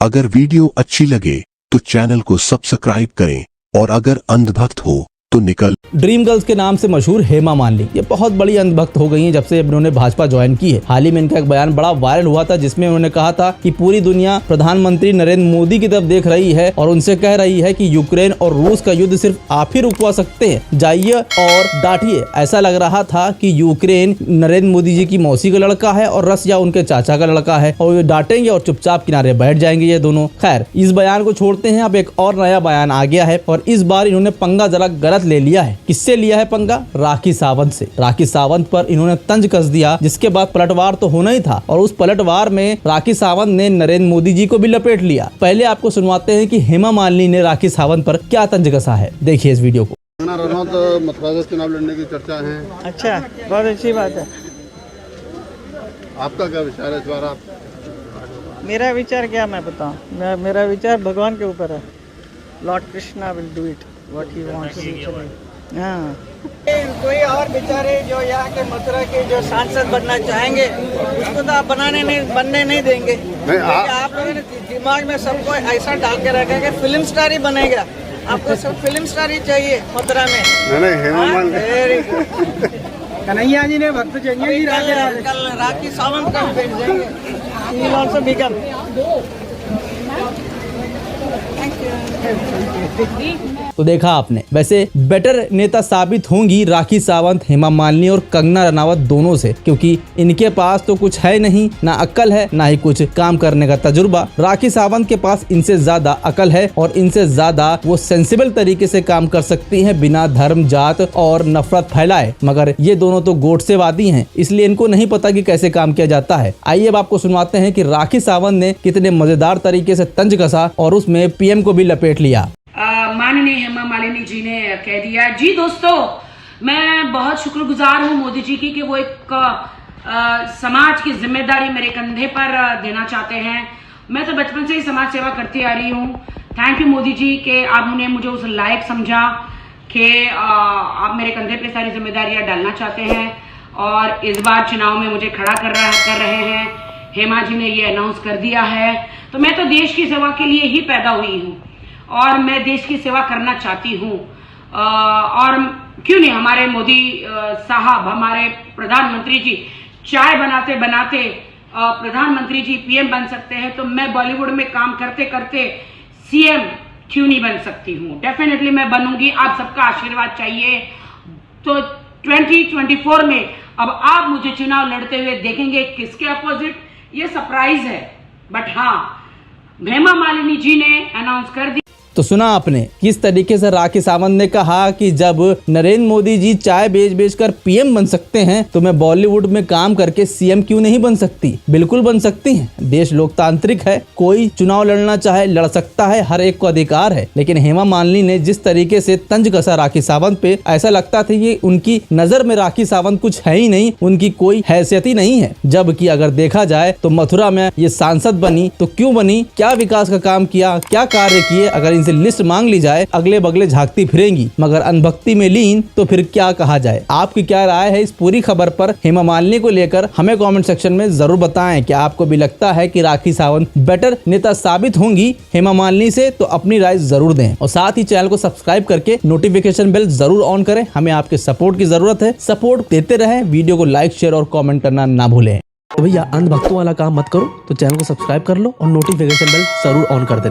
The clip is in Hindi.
अगर वीडियो अच्छी लगे तो चैनल को सब्सक्राइब करें और अगर अंधभक्त हो तो निकल। ड्रीम गर्ल्स के नाम से मशहूर हेमा मालिनी ये बहुत बड़ी अंधभक्त हो गई हैं जब से इन्होंने भाजपा ज्वाइन की है। हाल ही में इनका एक बयान बड़ा वायरल हुआ था जिसमें उन्होंने कहा था कि पूरी दुनिया प्रधानमंत्री नरेंद्र मोदी की तरफ देख रही है और उनसे कह रही है कि यूक्रेन और रूस का युद्ध सिर्फ आप ही रुकवा सकते हैं, जाइए और डांटिए। ऐसा लग रहा था कि यूक्रेन नरेंद्र मोदी जी की मौसी का लड़का है और रसिया उनके चाचा का लड़का है और वे डांटेंगे और चुपचाप किनारे बैठ जाएंगे ये दोनों। खैर, इस बयान को छोड़ते हैं, अब एक और नया बयान आ गया है और इस बार इन्होंने पंगा जरा गलत ले लिया है। किससे लिया है पंगा? राखी सावंत से। राखी सावंत पर इन्होंने तंज कस दिया, जिसके बाद पलटवार तो होना ही था और उस पलटवार में राखी सावंत ने नरेंद्र मोदी जी को भी लपेट लिया। पहले आपको सुनवाते हैं कि हेमा मालिनी ने राखी सावंत पर क्या तंज कसा है, देखिए इस वीडियो को। मथुरा से चुनाव लड़ने की चर्चा है। अच्छा, बहुत अच्छी बात है। आपका क्या विचार है इस बार? आप मेरा विचार क्या मैं बताऊं? मेरा विचार भगवान के ऊपर है। Lord Krishna will do it what he wants. हाँ, कोई और बेचारे जो यहाँ के मथुरा के जो सांसद बनना चाहेंगे उसको तो आप बनने नहीं देंगे। आप लोगों ने दिमाग में सबको ऐसा डाल के रखा है कि फिल्म स्टार ही बनेगा। आपको सब फिल्म स्टार ही चाहिए मथुरा में। नहीं, कन्हैया जी ने भक्त चाहिए। कल राखी सावंत का भेज देंगे। तो देखा आपने, वैसे बेटर नेता साबित होंगी राखी सावंत हेमा मालिनी और कंगना रनावत दोनों से, क्योंकि इनके पास तो कुछ है नहीं, ना अक्ल है ना ही कुछ काम करने का तजुर्बा। राखी सावंत के पास इनसे ज्यादा अक्ल है और इनसे ज्यादा वो सेंसिबल तरीके से काम कर सकती हैं बिना धर्म जात और नफरत फैलाए, मगर ये दोनों तो गोडसेवादी हैं, इसलिए इनको नहीं पता कि कैसे काम किया जाता है। आइए अब आपको सुनवाते हैं कि राखी सावंत ने कितने मजेदार तरीके से तंज कसा और उसमें पीएम को भी लपेट लिया। माननीय हेमा मालिनी जी ने कह दिया। जी दोस्तों, मैं बहुत शुक्रगुजार हूँ मोदी जी की कि वो एक समाज की जिम्मेदारी मेरे कंधे पर देना चाहते हैं। मैं तो बचपन से ही समाज सेवा करती आ रही हूँ। थैंक यू मोदी जी कि आपने मुझे उस लायक समझा कि आप मेरे कंधे पे सारी जिम्मेदारियां डालना चाहते हैं और इस बार चुनाव में मुझे खड़ा कर रहे हैं। हेमा जी ने ये अनाउंस कर दिया है, तो मैं तो देश की सेवा के लिए ही पैदा हुई हूँ और मैं देश की सेवा करना चाहती हूँ। और क्यों नहीं, हमारे मोदी साहब, हमारे प्रधानमंत्री जी चाय बनाते बनाते प्रधानमंत्री जी पीएम बन सकते हैं, तो मैं बॉलीवुड में काम करते करते सीएम क्यों नहीं बन सकती हूँ? डेफिनेटली मैं बनूंगी। आप सबका आशीर्वाद चाहिए। तो 2024 में अब आप मुझे चुनाव लड़ते हुए देखेंगे। किसके अपोजिट, ये सरप्राइज है, बट हाँ, हेमा मालिनी जी ने अनाउंस कर दिया। तो सुना आपने किस तरीके से राखी सावंत ने कहा कि जब नरेंद्र मोदी जी चाय बेच कर पीएम बन सकते हैं तो मैं बॉलीवुड में काम करके सीएम क्यों नहीं बन सकती? बिल्कुल बन सकती हैं। देश लोकतांत्रिक है, कोई चुनाव लड़ना चाहे लड़ सकता है, हर एक को अधिकार है। लेकिन हेमा मालिनी ने जिस तरीके से तंज कसा राखी सावंत पे, ऐसा लगता था कि उनकी नजर में राखी सावंत कुछ है ही नहीं, उनकी कोई हैसियत ही नहीं है। जबकि अगर देखा जाए तो मथुरा में ये सांसद बनी तो क्यों बनी, क्या विकास का काम किया, क्या कार्य किए, अगर इनसे लिस्ट मांग ली जाए अगले बगले झांकती फिरेंगी, मगर अनभक्ति में लीन तो फिर क्या कहा जाए। आपकी क्या राय है इस पूरी खबर पर हेमा मालिनी को लेकर? हमें कमेंट सेक्शन में जरूर बताएं कि आपको भी लगता है कि राखी सावंत बेटर नेता साबित होंगी हेमा मालिनी से, तो अपनी राय जरूर दें और साथ ही चैनल को सब्सक्राइब करके नोटिफिकेशन बेल जरूर ऑन करें। हमें आपके सपोर्ट की जरूरत है, सपोर्ट देते रहें। वीडियो को लाइक, शेयर और कॉमेंट करना ना भूलें। तो भैया अंधभक्तों वाला काम मत करो, तो चैनल को सब्सक्राइब कर लो और नोटिफिकेशन बेल जरूर ऑन कर देना।